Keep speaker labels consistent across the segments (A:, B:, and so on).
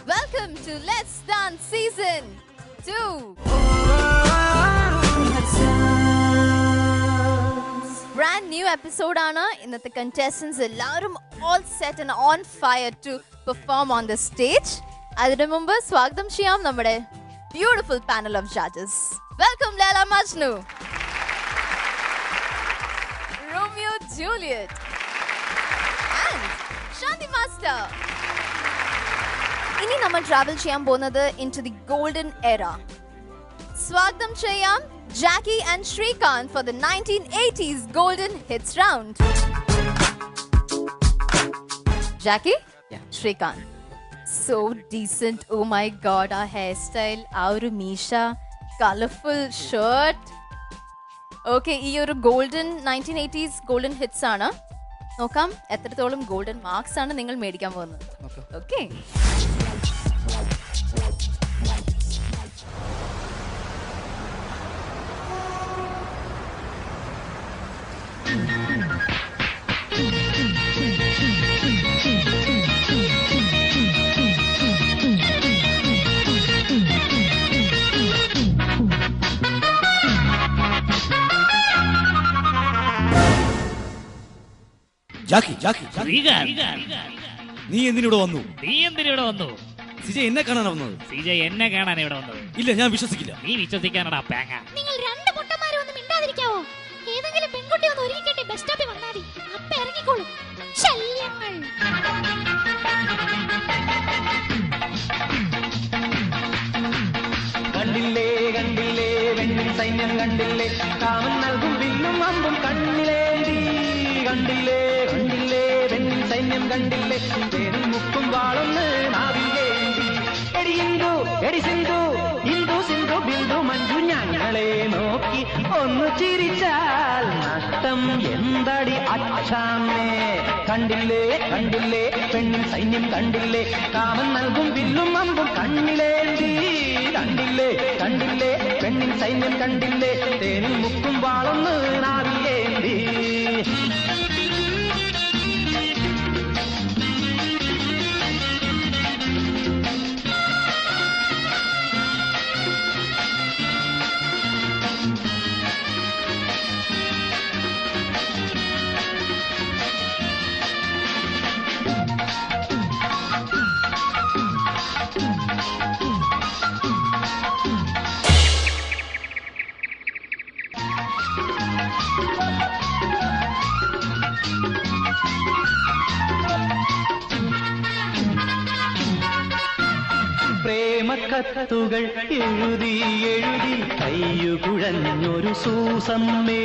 A: Welcome to Let's Dance Season 2. Brand new episode aana. Innathe contestants ellarum all set and on fire to perform on the stage. Adine munpu swagatham cheyam nammade beautiful panel of judges. Welcome Laila Majnu, Romeo Juliet, and Shanti Master. Ini nammal travel cheyam ponathu into the golden era. Swagatham cheyam Jackie and Shrikant for the 1980s Golden Hits round. Jackie?
B: Yeah.
A: Shrikant. So decent. Oh my god, our hairstyle, our Misha, colorful shirt. Okay, ee oru golden 1980s Golden Hits aanu. Nokam etratholoam golden marks aanu ningal medikkan povunnu. Okay.
C: ജാക്കി നീ എന്തിനിവിടെ വന്നു? സിജ എന്നെ കാണാൻ വന്നത്?
D: എന്നെ കാണാൻ ഇവിടെ വന്നത്?
C: ഇല്ല, ഞാൻ വിശ്വസിക്കില്ല.
D: നീ വിശ്വസിക്കാനടാ പേങ്ങ.
E: നിങ്ങൾ രണ്ട് പൊട്ടന്മാരും ഒന്ന് മിണ്ടാതിരിക്കാവോ? ഏതെങ്കിലും പെൺകുട്ടി ഒന്ന് ഒരുങ്ങിക്കട്ടെ, ബസ് സ്റ്റോപ്പിൽ വന്നാതി അപ്പ ഇറങ്ങിക്കോളും. ശല്യങ്ങൾ.
F: കണ്ടില്ലേ കണ്ടില്ലേ വെണ്ണിൻ സൈന്യം കണ്ടില്ലേ, കാമൻ നൽകും വില്ലും അമ്പും കണ്ണിലേന്തി. കണ്ടില്ലേ കണ്ടില്ലേ വെണ്ണിൻ സൈന്യം കണ്ടില്ലേ, തേനിൽ മുക്കും വാളൊന്ന് നാവിലേന്തി. എടി ഇന്ദു എടി സിന്ധു, ഇന്ദു സിന്ധു ബിന്ദു മഞ്ജു ഞങ്ങളെ നോക്കി ഒന്ന് ചിരിച്ചാൽ നഷ്ടം എന്തടി അച്ഛാമ്മേ. കണ്ടില്ലേ കണ്ടില്ലേ പെണ്ണിൻ സൈന്യം കണ്ടില്ലേ, കാമൻ നൽകും വില്ലും അമ്പും കണ്ണിലേന്തി. കണ്ടില്ലേ കണ്ടില്ലേ പെണ്ണിൻ സൈന്യം കണ്ടില്ലേ, തേനിൽ മുക്കും വാളൊന്ന് നാവിലേന്തി. പ്രേമക്കത്തുകൾ എഴുതി എഴുതി കയ്യുകുഴഞ്ഞൊരു സൂസമ്മേ.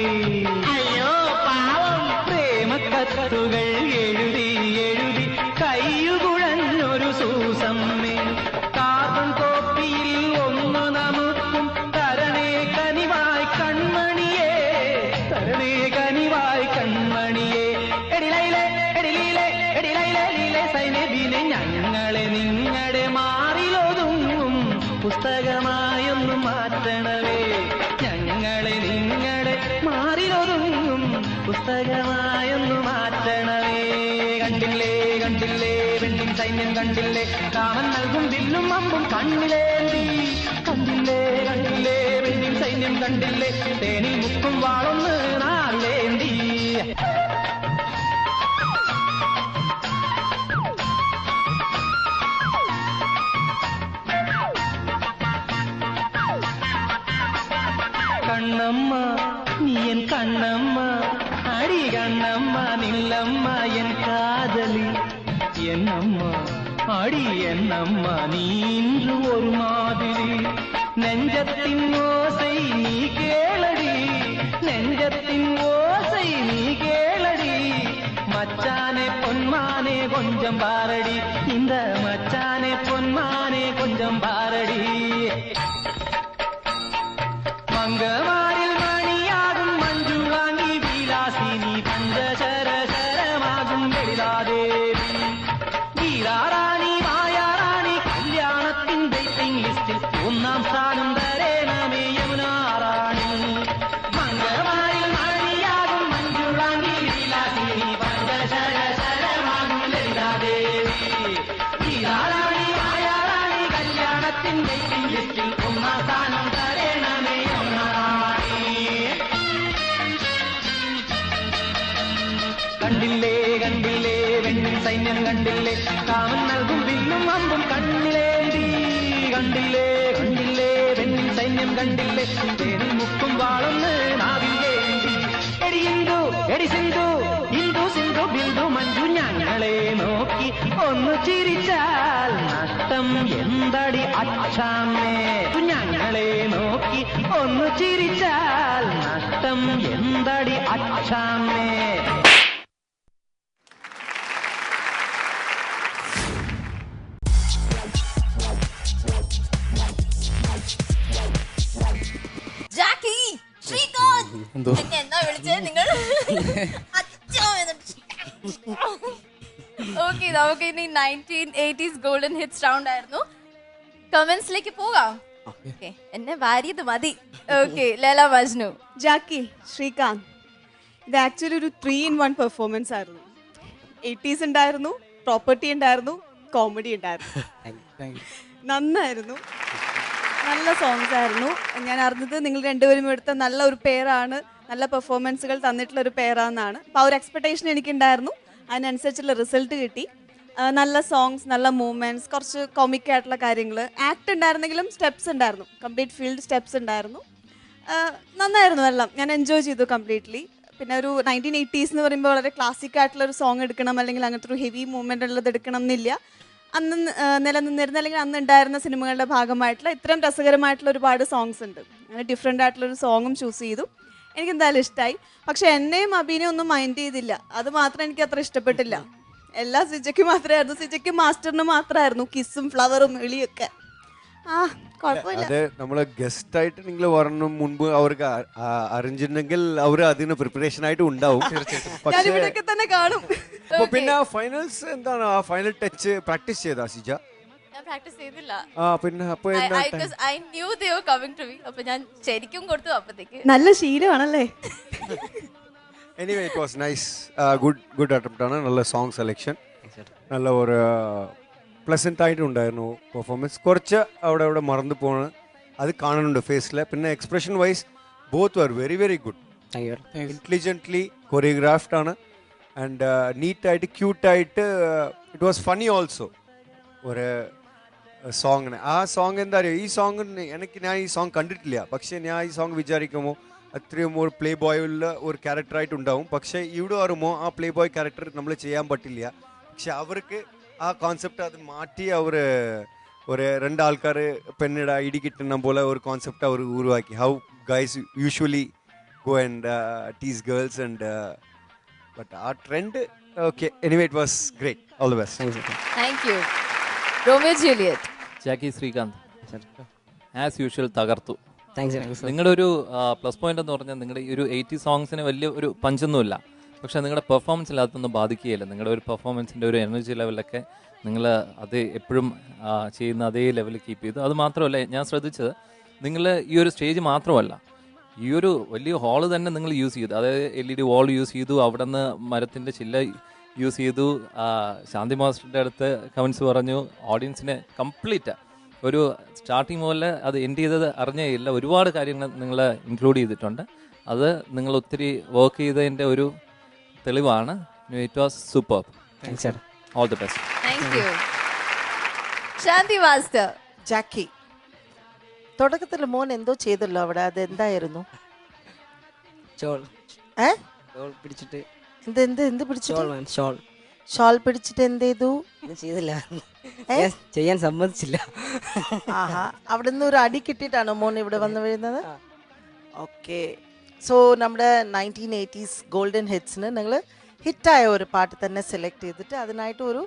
F: അയ്യോ പാവം. പ്രേമക്കത്തുകൾ എഴുതി എഴുതി കയ്യുകുഴഞ്ഞൊരു സൂസമ്മേ. കാർബൺ കോപ്പിയിൽ ഒന്ന് നമുക്കും തരണേ കനിവായി കൺമണിയേ, തരണേ കനിവായി കൺമണിയേ. എടിലൈലെ എടിലീലെ എടിലൈലെ ലീലെ സൈനബിനെ ഞങ്ങളെ നിങ്ങളുടെ മാറിലൊതുങ്ങും പുസ്തകമായൊന്നു മാറ്റണവേ. ഞങ്ങളെ നിങ്ങളുടെ മാറിലൊതുങ്ങും പുസ്തകമായൊന്നു മാറ്റണവേ. കണ്ടില്ലേ കണ്ടില്ലേ വെണ്ണിൻ സൈന്യം കണ്ടില്ലേ, കാമൻ നൽകും വില്ലും അമ്പും കണ്ണിലേന്തി. കണ്ടില്ലേ കണ്ടില്ലേ വെണ്ണിൻ സൈന്യം കണ്ടില്ലേ, തേനിൽ മുക്കും വാളൊന്ന് നാലേന്തി. കണ്ണമ്മ നീ എൻ കണ്ണമ്മ, അടി കണ്ണമ്മ നില്ലമ്മ എൻ കാതലി. എന്നമ്മ അടി എന്നമ്മ നീ ഇன்று ഒരു മാതിരി. നെഞ്ചത്തിൻ ഓസൈ നീ കേളടി, നെഞ്ചത്തിൻ ഓസൈ നീ കേളടി. മച്ചാനെ പൊന്മാനെ കൊഞ്ചം പാരടി, இந்த മച്ചാനെ പൊന്മാനെ കൊഞ്ചം പാരടി. മംഗമാരിൽ മണിയാകും മഞ്ജു വാങ്ങി വിലാസിനി, പഞ്ചശര ശരമാകും ലളിതാദേവി. ഗീതാറാണി മായാറാണി കല്യാണത്തിൻ വെയിറ്റിംഗ് ലിസ്റ്റിൽ ഒന്നാം സ്ഥാനം തരേണമേ യമുനാറാണി. മംഗമാരിൽ മണിയാകും മഞ്ജു വാങ്ങി വിലാസിനി, പഞ്ചശര ശരമാകും ലളിതാദേവി. ഗീതാറാണി വെയിറ്റിംഗ് ലിസ്റ്റിൽ ഒന്നാം സ്ഥാനം തരണമേ ഒന്നാമേ. കണ്ടില്ലേ കണ്ടില്ലേ വെണ്ണിൻ സൈന്യം കണ്ടില്ലേ, കാമൻ നൽകും വില്ലും അമ്പും കണ്ണിലേന്തി. കണ്ടില്ലേ കണ്ടില്ലേ വെണ്ണിൻ സൈന്യം കണ്ടില്ലേ, തേനിൽ മുക്കും വാളൊന്ന് നാവിലേന്തി. എടി ഇന്ദു എടി സിന്ധു, ഇന്ദു സിന്ധു ബിന്ദു മഞ്ജു ഞങ്ങളെ നോക്കി ഒന്ന് ചിരിച്ചാൽ നഷ്ടം എന്തടി അച്ഛാമ്മേ. ഞങ്ങളെ നോക്കി ഒന്ന് ചിരിച്ചാൽ നഷ്ടം എന്തടി അച്ഛാമ്മേ.
A: ജാക്കി, ശ്രീകാന്ത്, എന്നെ എന്നാ വിളിച്ചത് നിങ്ങൾ? ഓക്കെ, നമുക്ക് ഇനി 1980s ഗോൾഡൻ ഹിറ്റ്സ് റൗണ്ട് ആയിരുന്നു. കമന്റ്സിലേക്ക് പോകാം. Okay, എന്നെ വാരിയത് മതി. ഓക്കെ, ലൈല മജ്നു.
B: ജാക്കി, ശ്രീകാന്ത്, ഇത് ആക്ച്വലി ഒരു 3-in-1 പെർഫോമൻസ് ആയിരുന്നു. 80s ഉണ്ടായിരുന്നു, പ്രോപ്പർട്ടി ഉണ്ടായിരുന്നു, കോമഡി ഉണ്ടായിരുന്നു. നന്നായിരുന്നു, നല്ല സോങ്സ് ആയിരുന്നു. ഞാൻ അറിഞ്ഞത് നിങ്ങൾ രണ്ടുപേരും എടുത്ത നല്ല ഒരു പേരാണ്, നല്ല പെർഫോമൻസുകൾ തന്നിട്ടുള്ള ഒരു പേരാണെന്നാണ്. അപ്പോൾ ആ ഒരു എക്സ്പെക്ടേഷൻ എനിക്കുണ്ടായിരുന്നു, അതിനനുസരിച്ചുള്ള റിസൾട്ട് കിട്ടി. നല്ല സോങ്സ്, നല്ല മൂവ്മെൻറ്റ്സ്, കുറച്ച് കോമിക് ആയിട്ടുള്ള കാര്യങ്ങൾ, ആക്ട് ഉണ്ടായിരുന്നെങ്കിലും സ്റ്റെപ്സ് ഉണ്ടായിരുന്നു, കംപ്ലീറ്റ് ഫീൽഡ് സ്റ്റെപ്സ് ഉണ്ടായിരുന്നു. നന്നായിരുന്നു എല്ലാം, ഞാൻ എൻജോയ് ചെയ്തു കംപ്ലീറ്റ്ലി. പിന്നെ ഒരു 1980s എന്ന് പറയുമ്പോൾ വളരെ ക്ലാസിക് ആയിട്ടുള്ള ഒരു സോങ് എടുക്കണം, അല്ലെങ്കിൽ അങ്ങനത്തെ ഒരു ഹെവി മൂവ്മെൻ്റ് ഉള്ളത് എടുക്കണം എന്നില്ല. അന്ന് നിലനിന്നിരുന്ന അല്ലെങ്കിൽ അന്ന് ഉണ്ടായിരുന്ന സിനിമകളുടെ ഭാഗമായിട്ടുള്ള ഇത്രയും രസകരമായിട്ടുള്ള ഒരുപാട് സോങ്സ് ഉണ്ട്. അങ്ങനെ ഡിഫറെൻ്റ് ആയിട്ടുള്ളൊരു സോങ്ങും ചൂസ് ചെയ്തു. എനിക്ക് എന്തായാലും ഇഷ്ടമായി. പക്ഷെ എന്നെയും അഭിനയം ഒന്നും മൈൻഡ് ചെയ്തില്ല, അത് മാത്രം എനിക്ക് അത്ര ഇഷ്ടപ്പെട്ടില്ല. എല്ലാം സിജയ്ക്ക് മാത്രമായിരുന്നു, സിജയ്ക്ക് മാസ്റ്ററിന് മാത്രമായിരുന്നു കിസ്സും ഫ്ലവറും വിളിയൊക്കെ. കുഴപ്പമില്ല.
G: അതെ, നമ്മള് ഗസ്റ്റ് ആയിട്ട് നിങ്ങൾ വരണ മുൻപ് അവർക്ക് അറിഞ്ഞിട്ടുണ്ടെങ്കിൽ അവർ അതിന് പ്രിപ്പറേഷൻ ആയിട്ട് ഉണ്ടാവും
B: ഞാനിവിടെയൊക്കെ തന്നെ കാണും.
G: പിന്നെ ഫൈനൽസ് എന്താണ്, ആ ഫൈനൽ ടച്ച് പ്രാക്ടീസ് ചെയ്താ സിജ?
A: പ്രാക്ടീസ് ചെയ്തില്ല.
G: പിന്നെ അപ്പൊ
A: I knew they were coming to me. അപ്പൊ ഞാൻ ശരിക്കും കൊടുത്തു അപ്പത്തേക്ക്.
B: നല്ല ശീലമാണല്ലേ.
G: Anyway it was nice, good attempt ആണ്. നല്ല സോങ് സെലക്ഷൻ, നല്ല ഒരു പ്ലസന്റ് ആയിട്ടുണ്ടായിരുന്നു പെർഫോമൻസ്. കുറച്ച് അവിടെ മറന്നു പോണ് അത് കാണുന്നുണ്ട് ഫേസിൽ. പിന്നെ expression wise both are very very good, intelligently choreographed ആണ്. ആൻഡ് നീറ്റായിട്ട് ക്യൂട്ടായിട്ട് ഇറ്റ് വാസ് ഫണി ഓൾസോ. ഒരു സോങ്ങിന് ആ സോങ് എന്താ പറയുക, ഈ സോങ്ങിന് ഞാൻ ഈ സോങ് കണ്ടിട്ടില്ല, പക്ഷേ ഞാൻ ഈ സോങ് വിചാരിക്കുമ്പോൾ അത്രയും ഒരു പ്ലേ ബോയുള്ള ഒരു ക്യാരക്ടറായിട്ട് ഉണ്ടാവും. പക്ഷേ ഇവിടെ വരുമ്പോൾ ആ പ്ലേ ബോയ് ക്യാരക്ടർ നമ്മൾ ചെയ്യാൻ പറ്റില്ല. പക്ഷെ അവർക്ക് ആ കോൺസെപ്റ്റ് അത് മാറ്റി അവർ ഒരു രണ്ടാൾക്കാർ പെണ്ണിട ഇടി കിട്ടുന്ന പോലെ ഒരു കോൺസെപ്റ്റ് അവർ ഉരുവാക്കി. How guys usually go and tease girls and but ആ trend. Okay, anyway it was great. All the best.
A: Thank you. Romeo Juliet.
H: Jackie Srikanth as usual തകർത്തു. നിങ്ങളുടെ ഒരു പ്ലസ് പോയിന്റ് എന്ന് പറഞ്ഞാൽ നിങ്ങളുടെ ഈ ഒരു 80 സോങ്സിന് വലിയ ഒരു പഞ്ചൊന്നുമില്ല, പക്ഷേ നിങ്ങളുടെ പെർഫോമൻസിൽ അതൊന്നും ബാധിക്കുകയില്ല. നിങ്ങളുടെ ഒരു പെർഫോമൻസിൻ്റെ ഒരു എനർജി ലെവലൊക്കെ നിങ്ങൾ അത് എപ്പോഴും ചെയ്യുന്ന അതേ ലെവലിൽ കീപ്പ് ചെയ്തു. അത് മാത്രമല്ല, ഞാൻ ശ്രദ്ധിച്ചത് നിങ്ങൾ ഈ ഒരു സ്റ്റേജ് മാത്രമല്ല, ഈ ഒരു വലിയ ഹാള് തന്നെ നിങ്ങൾ യൂസ് ചെയ്തു. അതായത് LED വാൾ യൂസ് ചെയ്തു, അവിടെ നിന്ന് മരത്തിൻ്റെ ചില്ല യൂസ് ചെയ്തു. ശാന്തി മാസ്റ്ററുടെ അടുത്ത് കമൻസ് പറഞ്ഞു. ഓഡിയൻസിനെ കംപ്ലീറ്റ് ഒരു സ്റ്റാർട്ടിങ് മുതൽ അത് എൻഡ് ചെയ്തത് അറിഞ്ഞേയില്ല. ഒരുപാട് കാര്യങ്ങൾ നിങ്ങൾ ഇൻക്ലൂഡ് ചെയ്തിട്ടുണ്ട്. അത് നിങ്ങൾ ഒത്തിരി വർക്ക് ചെയ്തതിൻ്റെ ഒരു തെളിവാണ്. It was super. All the best.
A: Thank you. Shanti master.
I: Jackie, തുടക്കത്തിൽ മോൻ എന്തോ ചെയ്തല്ലോ അവിടെ, അത് എന്തായിരുന്നു?
J: പിടിച്ചിട്ട്
I: എന്ത് പിടിച്ചിട്ട്? ഷോൾ പിടിച്ചിട്ട് എന്ത് ചെയ്തു?
J: ചെയ്തില്ല, ചെയ്യാൻ സമ്മതിച്ചില്ല.
I: ആഹാ, അവിടെ നിന്ന് ഒരു അടി കിട്ടിയിട്ടാണോ മോൻ ഇവിടെ വന്നു വീഴുന്നത്? ഓക്കെ, സോ നമ്മുടെ 1980s ഗോൾഡൻ ഹിറ്റ്സിന് നിങ്ങൾ ഹിറ്റായ ഒരു പാട്ട് തന്നെ സെലക്ട് ചെയ്തിട്ട് അതിനായിട്ട് ഒരു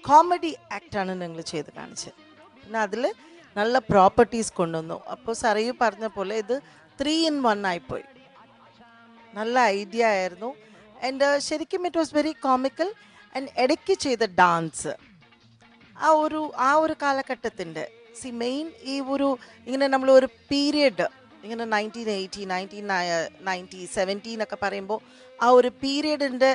I: കോമഡി ആക്റ്റാണ് നിങ്ങൾ ചെയ്ത് കാണിച്ചത്. പിന്നെ അതിൽ നല്ല പ്രോപ്പർട്ടീസ് കൊണ്ടുവന്നു. അപ്പോൾ സറിയു പറഞ്ഞ പോലെ ഇത് 3-in-1 ആയിപ്പോയി. നല്ല ഐഡിയ ആയിരുന്നു. ആൻഡ് ശരിക്കും it was very comical. And ഇടയ്ക്ക് ചെയ്ത ഡാൻസ് ആ ഒരു കാലഘട്ടത്തിൻ്റെ മെയിൻ ഈ ഒരു ഇങ്ങനെ നമ്മൾ ഒരു പീരിയഡ് ഇങ്ങനെ 1980, 1990, 17 എന്നൊക്കെ പറയുമ്പോൾ ആ ഒരു പീരിയഡിൻ്റെ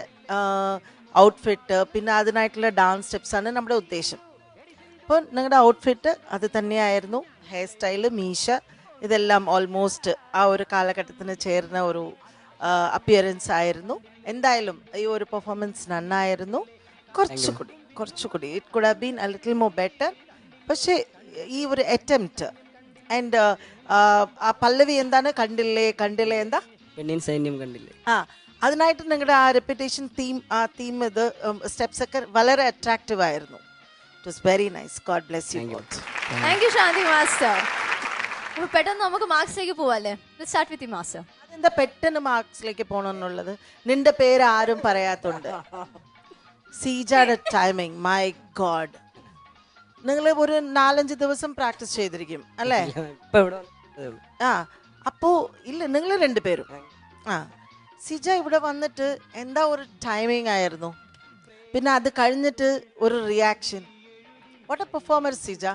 I: ഔട്ട്ഫിറ്റ് പിന്നെ അതിനായിട്ടുള്ള ഡാൻസ് സ്റ്റെപ്സാണ് നമ്മുടെ ഉദ്ദേശം. അപ്പോൾ നിങ്ങളുടെ ഔട്ട്ഫിറ്റ് അത് തന്നെയായിരുന്നു. ഹെയർ സ്റ്റൈല്, മീശ, ഇതെല്ലാം ഓൾമോസ്റ്റ് ആ ഒരു കാലഘട്ടത്തിന് ചേർന്ന ഒരു അപ്പിയറൻസ് ആയിരുന്നു. എന്തായാലും ഈ ഒരു പെർഫോമൻസ് നന്നായിരുന്നു. കുറച്ചുകൂടി it could have been A little more better. പക്ഷേ ഈ ഒരു അറ്റംപ്റ്റ് ആൻഡ് ആ പല്ലവി എന്താണ്, കണ്ടില്ലേ എന്താ
J: പെണ്ണിൻ സൈന്യം കണ്ടില്ലേ,
I: അതിനായിട്ട് നിങ്ങളുടെ ആ റെപ്യൂട്ടേഷൻ തീം ഇത് സ്റ്റെപ്സ് ഒക്കെ വളരെ അട്രാക്റ്റീവ് ആയിരുന്നു. It was very nice. God bless you both.
A: Thank you Shanti master. അപ്പോൾ പെട്ടെന്ന് നമുക്ക് മാർക്സിലേക്ക് പോവാല്ലേ? Start with master.
I: അതെന്താ പെട്ടെന്ന് മാർക്സിലേക്ക് പോകണമെന്നുള്ളത്? നിന്റെ പേര് ആരും പറയാത്തുണ്ട്. സീജയുടെ ടൈമിങ്, മൈ ഗോഡ്. നിങ്ങൾ ഒരു 4-5 ദിവസം പ്രാക്ടീസ് ചെയ്തിരിക്കും അല്ലേ? അപ്പോ ഇല്ല, നിങ്ങൾ 2 പേരും. സിജ ഇവിടെ വന്നിട്ട് എന്താ ഒരു ടൈമിംഗ് ആയിരുന്നു. പിന്നെ അത് കഴിഞ്ഞിട്ട് ഒരു reaction. What A performer Sija.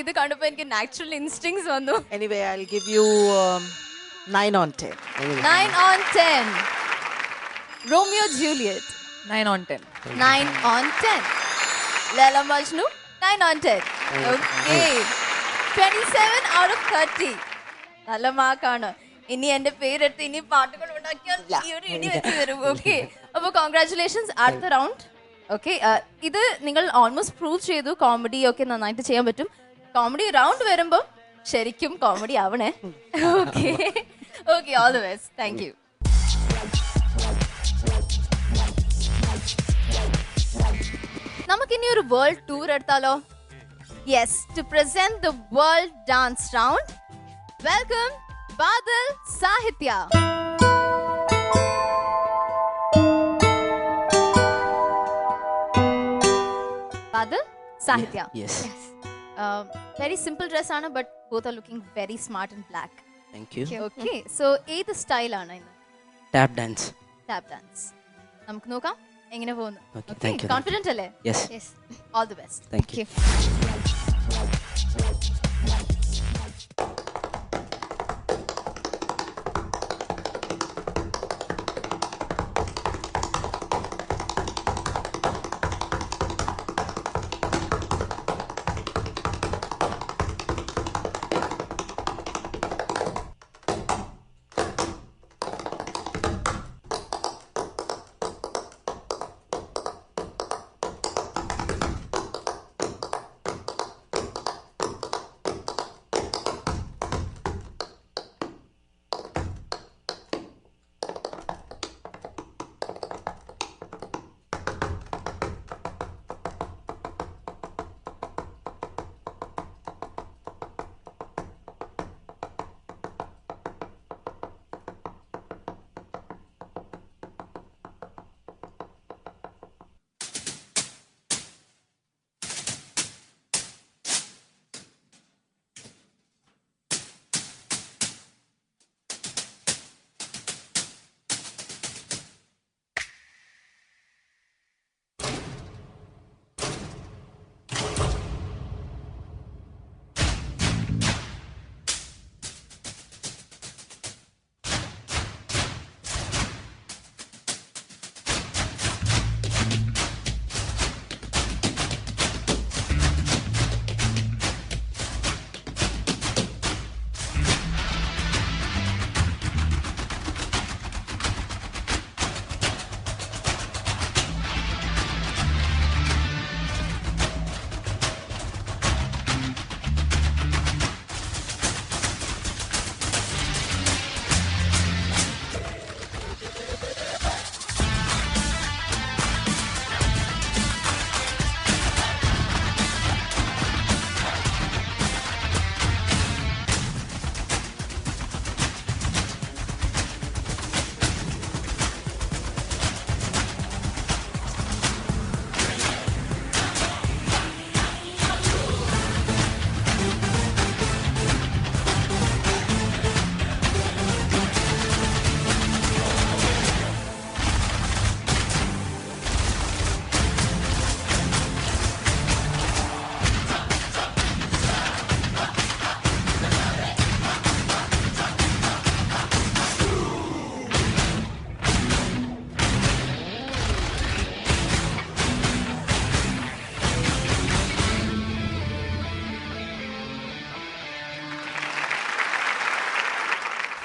A: ഇത് കണ്ടപ്പോ എനിക്ക് നാച്ചുറൽ ഇൻസ്റ്റിങ്സ് വന്നു.
I: Anyway I will give you 9 on 10.
A: 9 on 10. Romeo Juliet
K: 9 on 10.
A: 9 on 10. Laila Majnu 9 on 10. Okay. 27 out of 30. നല്ല മാർക്കാണ്. ഇനി എന്റെ പേരെടുത്ത് ഇനി പാട്ടുകൾ ഉണ്ടാക്കിയാൽ ഈ ഒരു ഇടി വെച്ച് തരും. ഓക്കെ, അപ്പോൾ കോൺഗ്രാറ്റുലേഷൻസ്. അടുത്ത റൗണ്ട്. ഓക്കെ, ഇത് നിങ്ങൾ ഓൾമോസ്റ്റ് പ്രൂവ് ചെയ്തു കോമഡി ഒക്കെ നന്നായിട്ട് ചെയ്യാൻ പറ്റും. കോമഡി റൗണ്ട് വരുമ്പോൾ ശരിക്കും കോമഡി ആവണേ. Okay okay, all the best. Thank you. നമുക്കിനി ഒരു വേൾഡ് ടൂർ എടുത്താലോ? Yes, to present the world dance round, welcome Badal Sahitya. Badal Sahitya. Very simple dress ആണ്, but both are looking very smart and black.
J: Thank you.
A: Okay, so ഏത് സ്റ്റൈലാണ് ഇന്ന്?
J: Tap dance.
A: Tap dance. നമുക്ക് നോക്കാം എങ്ങനെ പോകുന്നു.
J: Thank you.
A: കോൺഫിഡന്റ് അല്ലേ?
J: Yes.
A: All the best.
J: Thank you.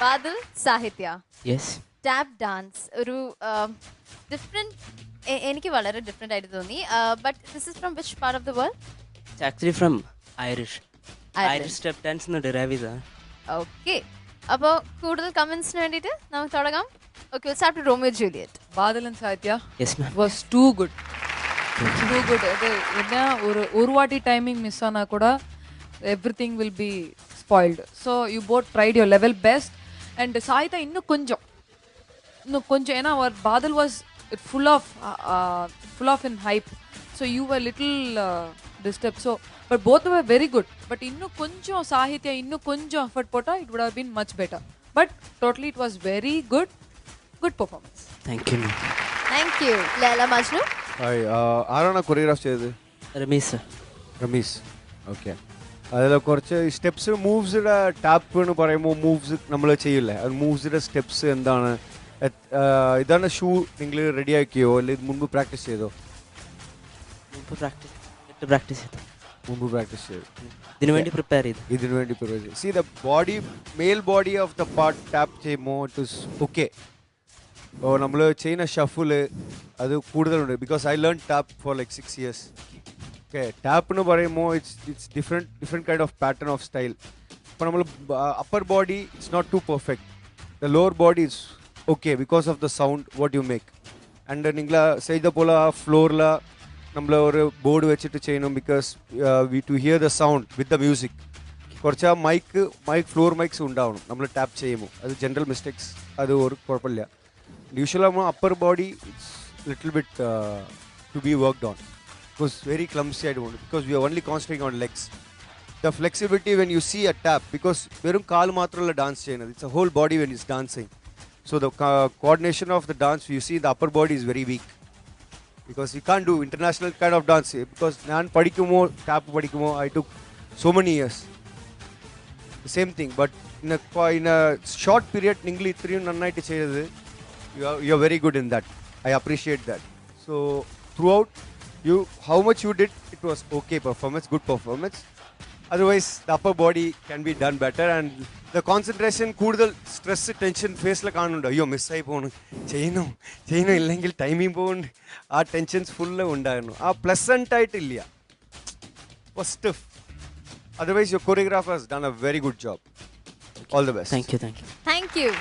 A: Badal, Sahitya.
J: Yes.
A: Tap dance. ഒരു ഡിഫറെൻറ്റ് എനിക്ക് വളരെ ഡിഫറെൻ്റ് ആയിട്ട് തോന്നി. But this is from which part of the world?
J: It's actually from Irish.
A: Irish.
J: Irish step dance എന്ന് derive ചെയ്തതാണ്.
A: Okay, അപ്പോൾ കൂടുതൽ കമൻസിന് വേണ്ടിയിട്ട് നമുക്ക് തുടങ്ങാം. Okay, we'll start with Romeo and Juliet.
K: Badal and Sahitya
J: Yes, ma'am.
K: was too good. Too good. அது என்ன ஒரு வாட்டி டைமிங் மிஸ் ஆனா கூட everything will be spoiled. So you both tried your level best. And Sahitya இன்னும் கொஞ்சம் ஏன்னா our Badal was full of in hype. So you were little disturbed. So but both were very good. But இன்னும் கொஞ்சம் Sahitya இன்னும் கொஞ்சம் effort போட்டா it would have been much better. But totally it was very good performance.
J: Thank you, ma'am.
A: Thank you. Laila Majnu.
G: ആരാണ് choreograph ചെയ്തത്?
J: Ramesh sir.
G: Ramees. Okay, അതിൽ കുറച്ച് steps മൂവ്സിയുടെ tap എന്ന് പറയുമ്പോൾ മൂവ്സ് നമ്മൾ ചെയ്യില്ലേ, അത് മൂവ്സിൻ്റെ സ്റ്റെപ്സ് എന്താണ്? ഇതാണ് ഷൂ നിങ്ങൾ റെഡി ആക്കിയോ അല്ലെങ്കിൽ ഇത് മുമ്പ് പ്രാക്ടീസ് ചെയ്തോ?
J: മുമ്പ് പ്രാക്ടീസ് ചെയ്തു.
G: മുമ്പ് പ്രാക്ടീസ് ചെയ്തു.
J: ഇതിനു വേണ്ടി പ്രിപ്പയർ ചെയ്തു.
G: ഇതിനു വേണ്ടി പ്രിപ്പയർ ചെയ്തു. See the body, male body of the part tap ചെയ്യുമ്പോൾ ഇറ്റ് ഇസ് ഓക്കെ. അപ്പോൾ നമ്മൾ ചെയ്യുന്ന ഷഫില് അത് കൂടുതലുണ്ട്. Because I learn tap for like 6 years. Okay, tap എന്ന് പറയുമ്പോൾ it's different kind of pattern of style. ഇപ്പോൾ നമ്മൾ upper body it's not too perfect, the lower body it's okay because of the sound what you make. And നിങ്ങൾ ചെയ്ത പോലെ ആ ഫ്ലോറിൽ നമ്മൾ ഒരു ബോർഡ് വെച്ചിട്ട് ചെയ്യണം. Because we to hear the sound with the music. കുറച്ച് ആ മൈക്ക് ഫ്ലോർ മൈക്സ് ഉണ്ടാവണം നമ്മൾ ടാപ്പ് ചെയ്യുമ്പോൾ. അത് ജനറൽ മിസ്റ്റേക്സ്, അത് ഒരു കുഴപ്പമില്ല. Usually upper body it's little bit to be worked on. It was very clumsy, I don't, because we are only concentrating on legs. The flexibility when you see a tap, because verum kaal maatralla dance cheyana, it's a whole body when it's dancing. So the coordination of the dance, you see the upper body is very weak, because you can't do international kind of dance. Because nan padikumo tap padikumo, I took so many years. The same thing, but in a short period ningli ithriyum nannayittu cheyadhu. You're very good in that. I appreciate that. So throughout, how much you did, it was okay performance, good performance. Otherwise, the upper body can be done better, and the concentration, കൂടുതൽ stress, tension face la കാണുന്നുണ്ട്. അയ്യോ മിസ്സായി പോകണം, ചെയ്യണം ഇല്ലെങ്കിൽ timing പോകുന്നുണ്ട്. ആ tensions full ഉണ്ടായിരുന്നു. ആ പ്ലസന്റ് ആയിട്ടില്ല, was stiff. Otherwise, your choreographer has done a very good job. All the best.
A: Thank you.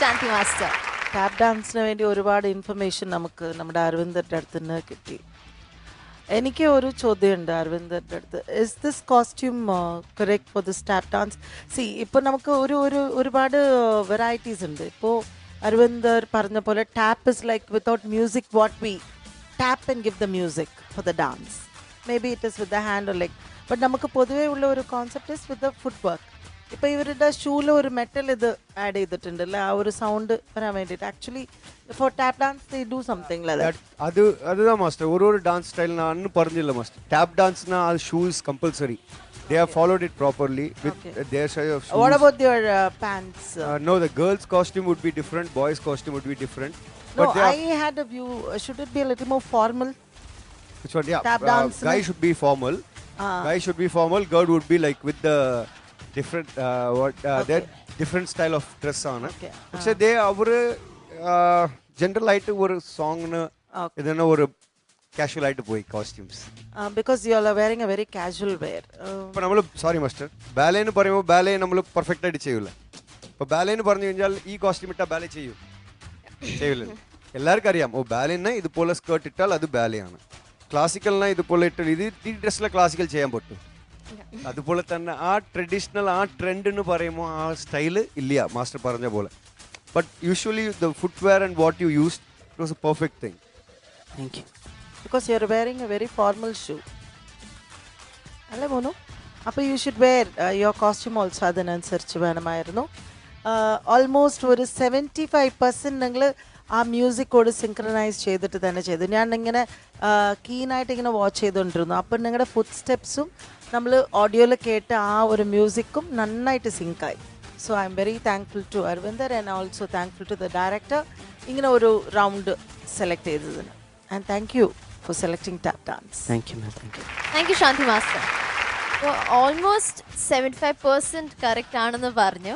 A: Shanti Master.
I: Tap ഡാൻസിന് വേണ്ടി ഒരുപാട് ഇൻഫർമേഷൻ നമുക്ക് നമ്മുടെ അരവിന്ദൻ്റെ അടുത്ത് നിന്ന് കിട്ടി. എനിക്ക് ഒരു ചോദ്യമുണ്ട് അരവിന്ദൻ്റെ അടുത്ത്. Is this costume correct for this tap dance? See ഇപ്പോൾ നമുക്ക് ഒരുപാട് വെറൈറ്റീസ് ഉണ്ട്. ഇപ്പോൾ അരവിന്ദർ പറഞ്ഞ പോലെ tap is like without music what we tap and give the music for the dance. May be it is with the hand or like. But നമുക്ക് പൊതുവേ ഉള്ള ഒരു concept is with the footwork. ഇപ്പോൾ ഇവരുടെ ഷൂല് ഒരു metal ഇത് add ചെയ്തിട്ടുണ്ട് അല്ലേ, ആ ഒരു സൗണ്ട് വരാൻ വേണ്ടിയിട്ട്. Actually for tap dance they do something like that.
G: അതുதான் മാസ്റ്റർ. ഒരു ഡാൻസ് സ്റ്റൈൽ நான் அன்னு പറഞ്ഞില്ല മാസ്റ്റർ. ടാപ്പ് ഡാൻസ്னா അത് shoe is compulsory. They have followed it properly with their size of shoes.
I: What about your pants?
G: No, the girls' costume would be different. Boys' costume would be different.
I: No, I had a view. Should it be a little more formal?
G: Which one? Yeah,
I: Tap dance.
G: Guy should be formal. Guy should be formal. Girl would be like with the different their different style of dress on.
I: Okay.
G: പക്ഷേ they our general ആയിട്ട് ഒരു സോങ്ങിന് ഇതന്നെ ഒരു casual ആയിട്ട് പോയി costumes.
I: Because you all are wearing a very casual wear.
G: ഇപ്പോൾ നമ്മൾ sorry master, ballet എന്ന് പറയുമ്പോൾ ബാലെ നമ്മൾ പെർഫെക്റ്റ് ആയിട്ട് ചെയ്യൂല. ഇപ്പോൾ ബാലെ എന്ന് പറഞ്ഞു കഴിഞ്ഞാൽ ഈ കോസ്റ്റ്യൂം ഇട്ടാൽ ബാലെ ചെയ്യൂല. എല്ലാവർക്കും അറിയാം, ഓ ബാലെന്ന് ഇതുപോലെ സ്കേർട്ട് ഇട്ടാൽ അത് ബാലെയാണ്. ക്ലാസിക്കലിനാ ഇതുപോലെ ഇട്ടാൽ ഈ ഡ്രസ്സിലെ ക്ലാസിക്കൽ ചെയ്യാൻ പറ്റും. അതുപോലെ തന്നെ ആ ട്രഡീഷണൽ ആ ട്രെൻഡ് എന്ന് പറയുമ്പോൾ ആ സ്റ്റൈല് ഇല്ല മാസ്റ്റർ പറഞ്ഞ പോലെ. But usually the footwear and what you used it was a perfect thing.
J: Thank you.
I: Because you are wearing a very formal shoe. അല്ലേ മോനു? അപ്പോൾ you should wear your costume also അതിനനുസരിച്ച് വേണമായിരുന്നു. Almost ഒരു 75% നിങ്ങൾ ആ മ്യൂസിക്കോട് synchronise ചെയ്തിട്ട് തന്നെ ചെയ്തു. ഞാൻ ഇങ്ങനെ കീനായിട്ട് ഇങ്ങനെ വാച്ച് ചെയ്തുകൊണ്ടിരുന്നു. അപ്പം നിങ്ങളുടെ ഫുട് സ്റ്റെപ്സും നമ്മൾ ഓഡിയോയിൽ കേട്ട ആ ഒരു മ്യൂസിക്കും നന്നായിട്ട് സിങ്കായി. So I am very thankful to Aravindar and also thankful to the director ഇങ്ങനെ ഒരു റൗണ്ട് സെലക്ട് ചെയ്തതിന്. And thank you for selecting tap dance.
J: Thank you, ma'am. Thank you.
A: Thank you, Shanti Master. So, almost 75% correct ആണെന്ന് പറഞ്ഞു.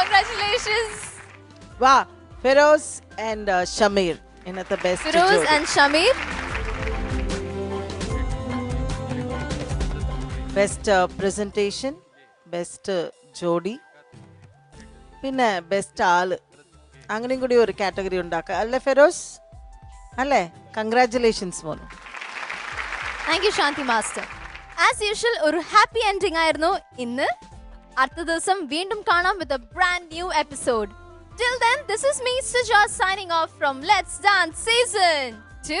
A: Congratulations.
I: വാ Firoz and Shameer ഇന്നത്തെ best
A: Firoz and Shamir.
I: Best presentation, best ജോഡി, പിന്നെ best ആള്, അങ്ങനെയും കൂടി ഒരു കാറ്റഗറി ഉണ്ടാക്കുക അല്ലേ ഫിറോസ്? അല്ലേ? Congratulations Monu.
A: Thank you Shanti Master. As usual ഒരു happy ending ആയിരുന്നു ഇന്ന്. അടുത്ത ദിവസം വീണ്ടും കാണാം with a brand new episode. Till then, this is me Suja signing off from Let's Dance Season 2.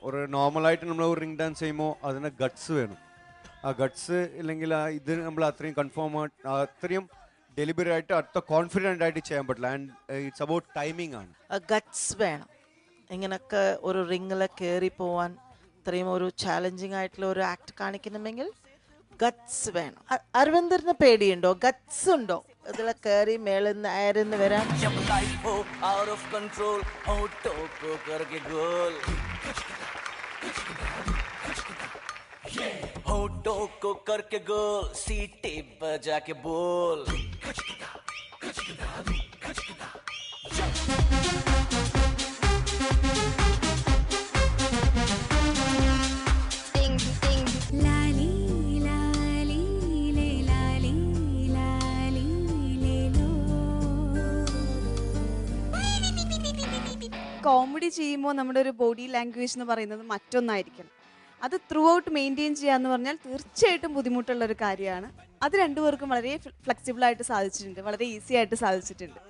G: ഒരു നോർമലായിട്ട് നമ്മൾ ഒരു റിംഗ് ഡാൻസ് ചെയ്യുമ്പോൾ അതിന് ഗട്ട്സ് വേണം. ആ ഗട്ട്സ് ഇല്ലെങ്കിൽ ഇത് നമ്മൾ അത്രയും കൺഫേം അത്രയും ഡെലിബറേറ്റ് ആയിട്ട് അത്ര കോൺഫിഡൻ്റ് ആയിട്ട് ചെയ്യാൻ പറ്റില്ല. ആൻഡ് ഇറ്റ്സ് അബൌട്ട് ടൈമിംഗ് ആണ്.
I: ഗട്ട്സ് വേണം ഇങ്ങനൊക്കെ ഒരു റിങ്ങിൽ കയറി പോവാൻ. ഇത്രയും ഒരു ചാലഞ്ചിങ് ആയിട്ടുള്ള ഒരു ആക്ട് കാണിക്കണമെങ്കിൽ ഗട്ട്സ് വേണം. അരവിന്ദറിന് പേടിയുണ്ടോ? ഗട്ട്സ് ഉണ്ടോ ഇതിലെ കയറി മേളിന്ന് അയർന്ന് വരാൻ?
L: होठों को करके गोल सीटी बजा के बोल.
B: കോമഡി ചെയ്യുമ്പോൾ നമ്മുടെ ഒരു ബോഡി ലാംഗ്വേജ് എന്ന് പറയുന്നത് മറ്റൊന്നായിരിക്കണം. അത് ത്രൂ ഔട്ട് മെയിൻറ്റെയിൻ ചെയ്യുക എന്ന് പറഞ്ഞാൽ തീർച്ചയായിട്ടും ബുദ്ധിമുട്ടുള്ള ഒരു കാര്യമാണ്. അത് രണ്ടുപേർക്കും വളരെ ഫ്ലെക്സിബിൾ ആയിട്ട് സാധിച്ചിട്ടുണ്ട്, വളരെ ഈസി ആയിട്ട് സാധിച്ചിട്ടുണ്ട്.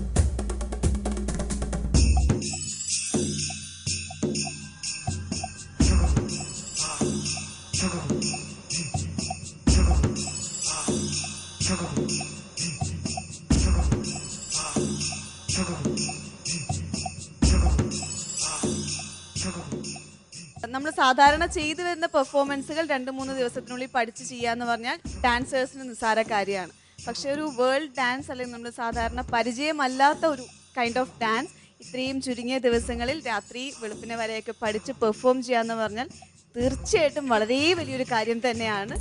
B: നമ്മൾ സാധാരണ ചെയ്തു വരുന്ന പെർഫോമൻസുകൾ 2-3 ദിവസത്തിനുള്ളിൽ പഠിച്ച് ചെയ്യാന്ന് പറഞ്ഞാൽ ഡാൻസേഴ്സിന് നിസ്സാര കാര്യമാണ്. പക്ഷെ ഒരു വേൾഡ് ഡാൻസ് അല്ലെങ്കിൽ നമ്മൾ സാധാരണ പരിചയമല്ലാത്ത ഒരു കൈൻഡ് ഓഫ് ഡാൻസ് ഇത്രയും ചുരുങ്ങിയ ദിവസങ്ങളിൽ രാത്രി വെളുപ്പിനെ വരെയൊക്കെ പഠിച്ച് പെർഫോം ചെയ്യാന്ന് പറഞ്ഞാൽ തീർച്ചയായിട്ടും വളരെ വലിയൊരു കാര്യം തന്നെയാണ്.